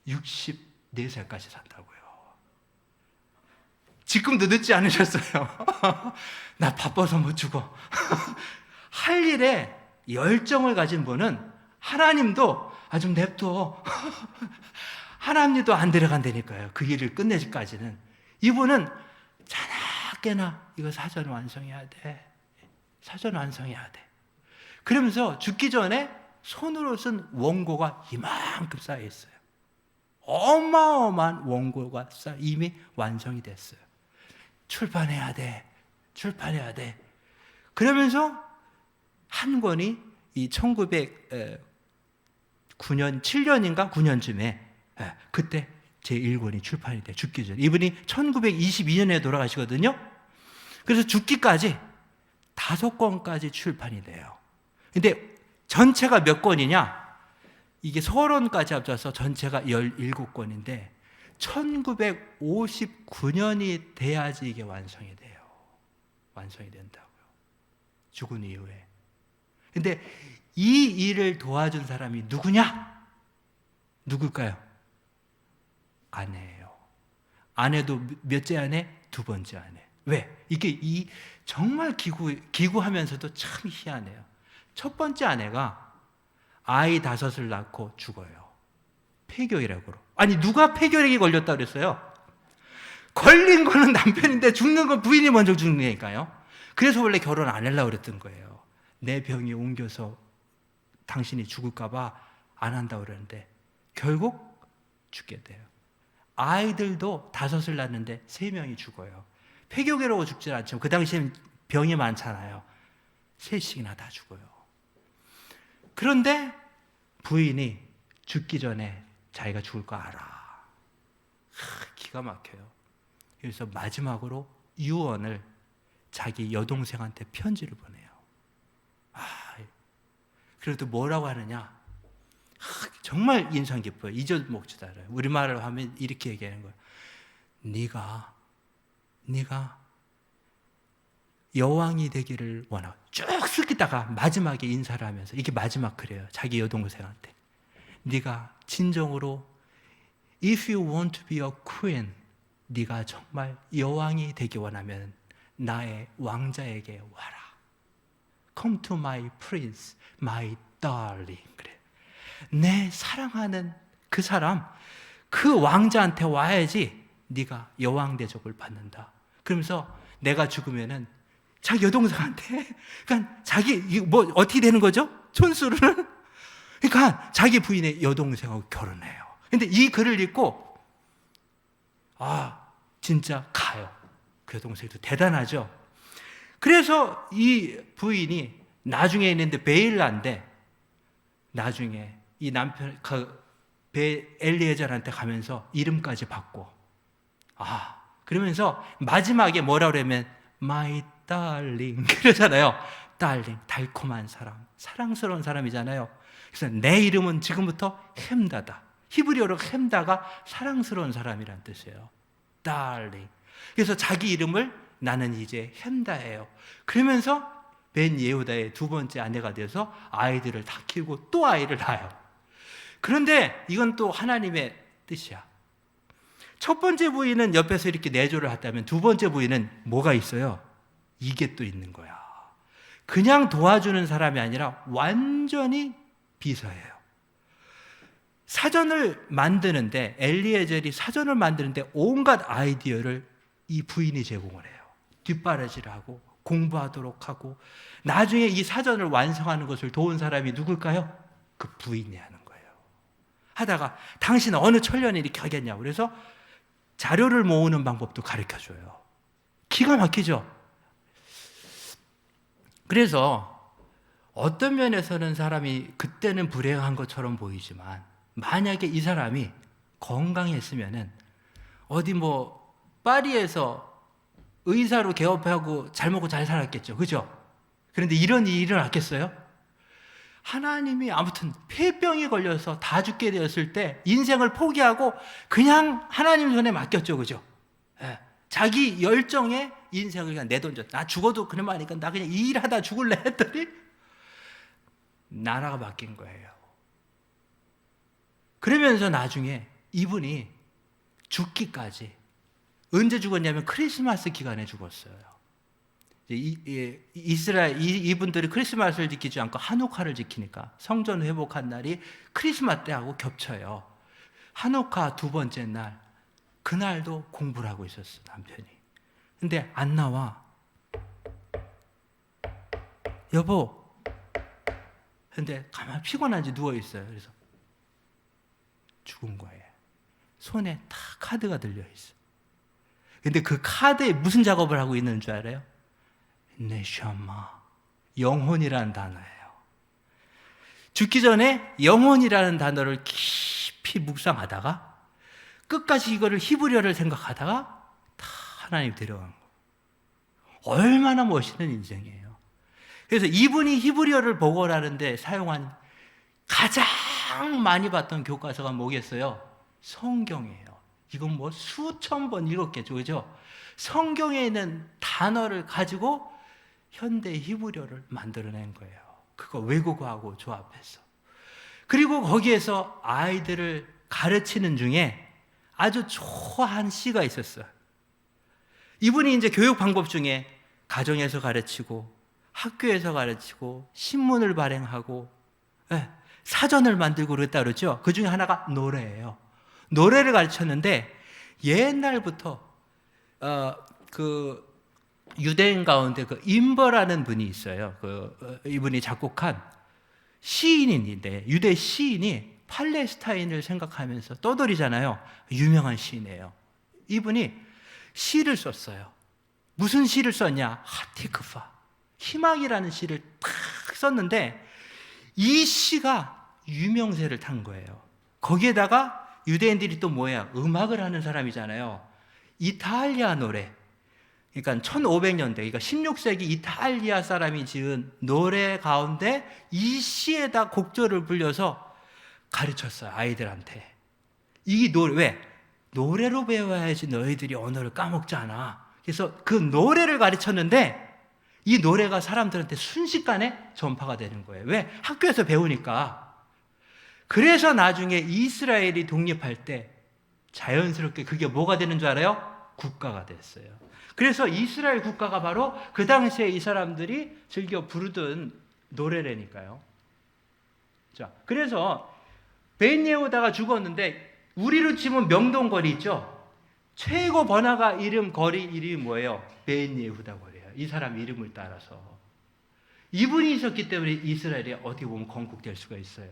64살까지 산다고요. 지금도 늦지 않으셨어요. 나 바빠서 못 죽어. 할 일에 열정을 가진 분은 하나님도 좀 냅둬. 하나님도 안 데려간다니까요. 그 일을 끝내기까지는. 이분은 자나깨나 이거 사전 완성해야 돼. 사전 완성해야 돼. 그러면서 죽기 전에 손으로 쓴 원고가 이만큼 쌓여 있어요. 어마어마한 원고가 이미 완성이 됐어요. 출판해야 돼. 그러면서 한 권이 이 1909년, 7년인가 9년쯤에 그때 제1권이 출판이 돼. 죽기 전에. 이분이 1922년에 돌아가시거든요. 그래서 죽기까지 5권까지 출판이 돼요. 근데 전체가 몇 권이냐? 이게 서론까지 합쳐서 전체가 17권인데 1959년이 돼야지 이게 완성이 돼요. 완성이 된다고요. 죽은 이후에. 근데 이 일을 도와준 사람이 누구냐? 누굴까요? 아내예요. 아내도 몇째 아내? 두 번째 아내. 왜? 이게 정말 기구하면서도 참 희한해요. 첫 번째 아내가 아이 5을 낳고 죽어요. 폐교이라고. 아니, 누가 폐교력이 걸렸다 그랬어요? 걸린 거는 남편인데 죽는 건 부인이 먼저 죽으니까요. 그래서 원래 결혼 안 하려고 그랬던 거예요. 내 병이 옮겨서 당신이 죽을까 봐 안 한다고 그러는데 결국 죽게 돼요. 아이들도 5을 낳는데 3명이 죽어요. 폐교계로 죽지 않지만 그 당시엔 병이 많잖아요. 3씩이나 다 죽어요. 그런데 부인이 죽기 전에 자기가 죽을 거 알아. 기가 막혀요. 그래서 마지막으로 유언을 자기 여동생한테 편지를 보내요. 그래도 뭐라고 하느냐? 정말 인상 깊어요. 잊어 먹지도 않아요. 우리말로 하면 이렇게 얘기하는 거예요. 네가 여왕이 되기를 원하고 쭉 쓰기다가 마지막에 인사를 하면서 이게 마지막 글이에요. 자기 여동생한테. 네가 진정으로 If you want to be a queen, 네가 정말 여왕이 되기 원하면 나의 왕자에게 와라. Come to my prince, my darling. 그래. 내 사랑하는 그 사람, 그 왕자한테 와야지 네가 여왕 대접을 받는다. 그러면서 내가 죽으면은 자기 여동생한테, 그러니까 자기 뭐 어떻게 되는 거죠? 촌수로는 그러니까 자기 부인의 여동생하고 결혼해요. 근데 이 글을 읽고 진짜 가요. 그 여동생도 대단하죠. 그래서 이 부인이 나중에 있는데 베일라인데 나중에 이 남편 엘리에젤한테 가면서 이름까지 받고 그러면서 마지막에 뭐라 그러면 my darling 그러잖아요. darling, 달콤한 사람, 사랑스러운 사람이잖아요. 그래서 내 이름은 지금부터 햄다다. 히브리어로 햄다가 사랑스러운 사람이란 뜻이에요. darling. 그래서 자기 이름을 나는 이제 햄다예요. 그러면서 벤 예후다의 두 번째 아내가 돼서 아이들을 다 키우고 또 아이를 낳아요. 그런데 이건 또 하나님의 뜻이야. 첫 번째 부인은 옆에서 이렇게 내조를 했다면 두 번째 부인은 뭐가 있어요? 이게 또 있는 거야. 그냥 도와주는 사람이 아니라 완전히 비서예요. 사전을 만드는데 엘리에젤이 사전을 만드는데 온갖 아이디어를 이 부인이 제공을 해요. 뒷바라지를 하고 공부하도록 하고 나중에 이 사전을 완성하는 것을 도운 사람이 누굴까요? 그 부인이 하는 거예요. 하다가 당신은 어느 천년에 이렇게 하겠냐고 그래서 자료를 모으는 방법도 가르쳐줘요. 기가 막히죠? 그래서 어떤 면에서는 사람이 그때는 불행한 것처럼 보이지만 만약에 이 사람이 건강했으면은 어디 뭐 파리에서 의사로 개업하고 잘 먹고 잘 살았겠죠. 그죠? 그런데 이런 일이 일어났겠어요? 하나님이 아무튼 폐병이 걸려서 다 죽게 되었을 때 인생을 포기하고 그냥 하나님 손에 맡겼죠. 그죠? 예. 자기 열정에 인생을 그냥 내던졌. 나 죽어도 그런 말 하니까 나 그냥 이 일하다 죽을래 했더니 나라가 바뀐 거예요. 그러면서 나중에 이분이 죽기까지 언제 죽었냐면 크리스마스 기간에 죽었어요. 이스라엘 이분들이 크리스마스를 지키지 않고 한우카를 지키니까 성전 회복한 날이 크리스마스 때하고 겹쳐요. 한우카 두 번째 날 그날도 공부를 하고 있었어 남편이. 근데 안 나와. 여보. 근데 가만 피곤한지 누워 있어요. 그래서 죽은 거예요. 손에 다 카드가 들려 있어. 근데 그 카드에 무슨 작업을 하고 있는 줄 알아요? 네샤마, 영혼이라는 단어예요. 죽기 전에 영혼이라는 단어를 깊이 묵상하다가 끝까지 이거를 히브리어를 생각하다가 다 하나님 데려간 거예요. 얼마나 멋있는 인생이에요. 그래서 이분이 히브리어를 복원하는데 사용한 가장 많이 봤던 교과서가 뭐겠어요? 성경이에요. 이건 뭐 수천 번 읽었겠죠, 그죠? 성경에 있는 단어를 가지고 현대 히브리어를 만들어낸 거예요. 그거 외국어하고 조합해서. 그리고 거기에서 아이들을 가르치는 중에 아주 초한 시가 있었어요. 이분이 이제 교육 방법 중에 가정에서 가르치고 학교에서 가르치고 신문을 발행하고 사전을 만들고 그랬다 그러죠. 그 중에 하나가 노래예요. 노래를 가르쳤는데 옛날부터 그 유대인 가운데 그 임버라는 분이 있어요. 이분이 작곡한 시인인데 유대 시인이 팔레스타인을 생각하면서 떠돌이잖아요. 유명한 시인이에요. 이분이 시를 썼어요. 무슨 시를 썼냐? 하티크파, 희망이라는 시를 탁 썼는데 이 시가 유명세를 탄 거예요. 거기에다가 유대인들이 또 뭐야? 음악을 하는 사람이잖아요. 이탈리아 노래. 그러니까 1500년대, 그러니까 16세기 이탈리아 사람이 지은 노래 가운데 이 시에다 곡절을 불려서 가르쳤어요, 아이들한테. 이 노래, 왜? 노래로 배워야지 너희들이 언어를 까먹잖아. 그래서 그 노래를 가르쳤는데 이 노래가 사람들한테 순식간에 전파가 되는 거예요. 왜? 학교에서 배우니까. 그래서 나중에 이스라엘이 독립할 때 자연스럽게 그게 뭐가 되는 줄 알아요? 국가가 됐어요. 그래서 이스라엘 국가가 바로 그 당시에 이 사람들이 즐겨 부르던 노래라니까요. 자, 그래서 벤 예후다가 죽었는데 우리로 치면 명동거리 있죠? 최고 번화가 이름, 거리 이름이 뭐예요? 벤 예후다 거리예요. 이 사람 이름을 따라서. 이분이 있었기 때문에 이스라엘이 어떻게 보면 건국될 수가 있어요.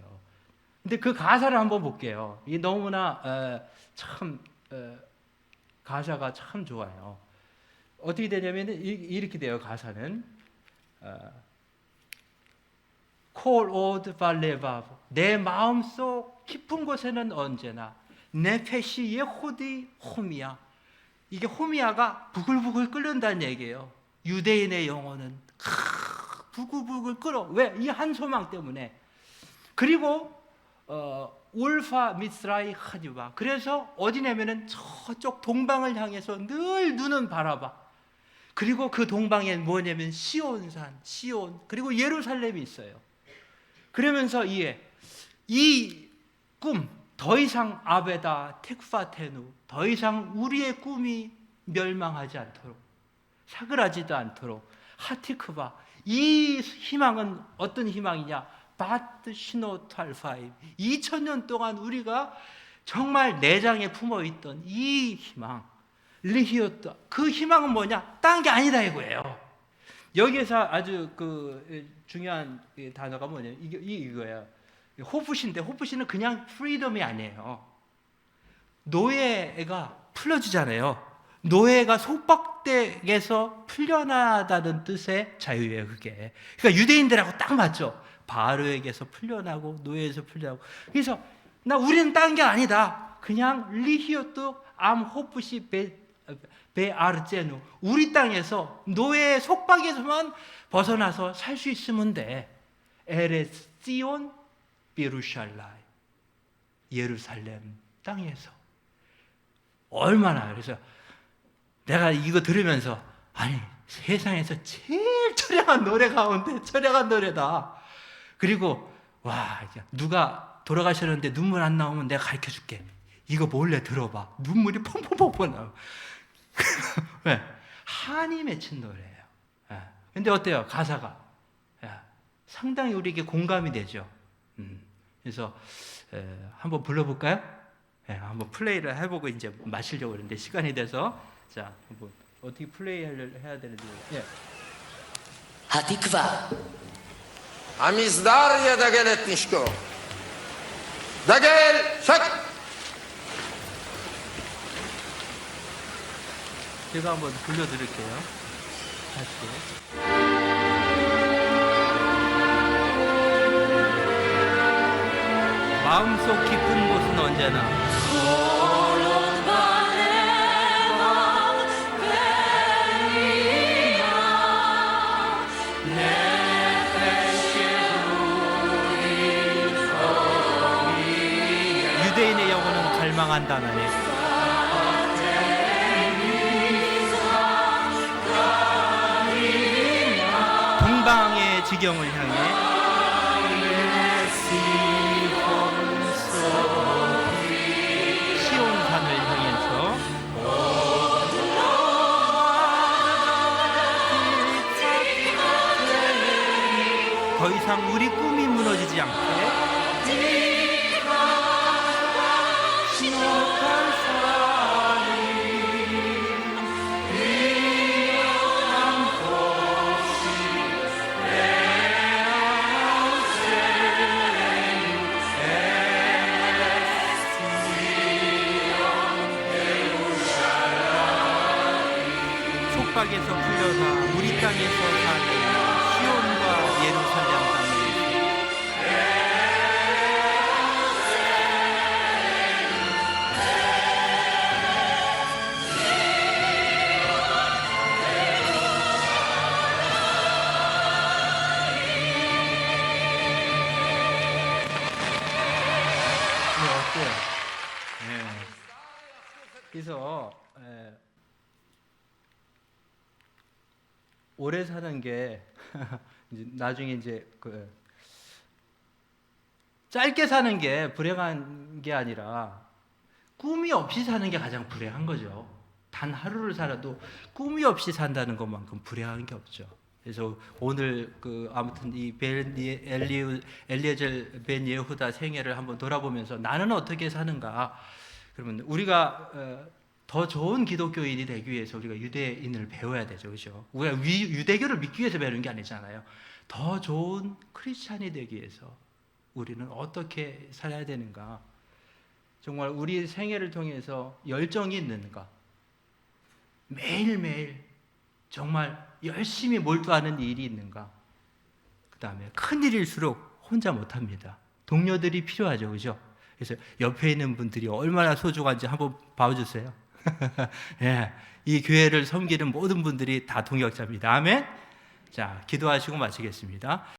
근데 그 가사를 한번 볼게요. 이 너무나 참 가사가 참 좋아요. 어떻게 되냐면 이렇게 돼요. 가사는 콜 오드 발레바브, 내 마음속 깊은 곳에는 언제나 네페시 예호디 호미야. 이게 호미야가 부글부글 끓는다는 얘기예요. 유대인의 영혼은 부글부글 끓어. 왜? 이 한 소망 때문에. 그리고 울파 미스라이 하디바. 그래서 어디냐면은 저쪽 동방을 향해서 늘 눈은 바라봐. 그리고 그 동방에 뭐냐면 시온산, 시온, 그리고 예루살렘이 있어요. 그러면서 이 꿈, 더 이상 아베다 테크파테누, 더 이상 우리의 꿈이 멸망하지 않도록, 사그라지도 않도록, 하티크바, 이 희망은 어떤 희망이냐? 바트 시노탈파이, 2000년 동안 우리가 정말 내장에 품어있던 이 희망, 리히오트, 그 희망은 뭐냐? 딴 게 아니다 이거예요. 여기에서 아주 그 중요한 단어가 뭐냐면 이거예요. 호프시인데 호프시는 그냥 프리덤이 아니에요. 노예가 풀려주잖아요. 노예가 속박대에서 풀려나다는 뜻의 자유예요, 그게. 그러니까 유대인들하고 딱 맞죠. 바로에게서 풀려나고 노예에서 풀려나고. 그래서 우리는 딴 게 아니다. 그냥 리히오트 암 호프시 베아르제누, 우리 땅에서 노예의 속박에서만 벗어나서 살 수 있으면 돼. 에레스 시온 비루샬라이, 예루살렘 땅에서. 얼마나. 그래서 내가 이거 들으면서 아니 세상에서 제일 처량한 노래 가운데 처량한 노래다. 그리고 와, 누가 돌아가셨는데 눈물 안 나오면 내가 가르쳐 줄게. 이거 몰래 들어봐. 눈물이 펑펑펑펑 나와. 왜? 한이 맺힌 노래예요. 근데 어때요? 가사가 상당히 우리에게 공감이 되죠. 그래서 한번 불러볼까요? 한번 플레이를 해보고 이제 마시려고 그러는데 시간이 돼서. 자, 한번 어떻게 플레이를 해야 되는지. התקווה. המסדר ידגל את נשקו. דגל, שק! 제가 한번 불러드릴게요. 다시. 마음속 깊은 곳은 언제나 유대인의 영혼은 갈망한다나니 하나님의 지경을 향해 시온산을 향해서 더 이상 우리 꿈이 무너지지 않게 속박에서 풀려나 우리 땅에서 사는 시온과 예루살렘 땅에 어때요? 그래서 오래 사는 게 이제 나중에 이제 짧게 사는 게 불행한 게 아니라 꿈이 없이 사는 게 가장 불행한 거죠. 단 하루를 살아도 꿈이 없이 산다는 것만큼 불행한 게 없죠. 그래서 오늘 아무튼 이 엘리에젤 벤 예후다 생애를 한번 돌아보면서 나는 어떻게 사는가? 그러면 우리가 더 좋은 기독교인이 되기 위해서 우리가 유대인을 배워야 되죠, 그렇죠? 우리가 유대교를 믿기 위해서 배우는 게 아니잖아요. 더 좋은 크리스찬이 되기 위해서 우리는 어떻게 살아야 되는가? 정말 우리 생애를 통해서 열정이 있는가? 매일매일 정말 열심히 몰두하는 일이 있는가? 그 다음에 큰 일일수록 혼자 못합니다. 동료들이 필요하죠, 그죠? 그래서 옆에 있는 분들이 얼마나 소중한지 한번 봐주세요. 예, 이 교회를 섬기는 모든 분들이 다 동역자입니다. 아멘. 자, 기도하시고 마치겠습니다.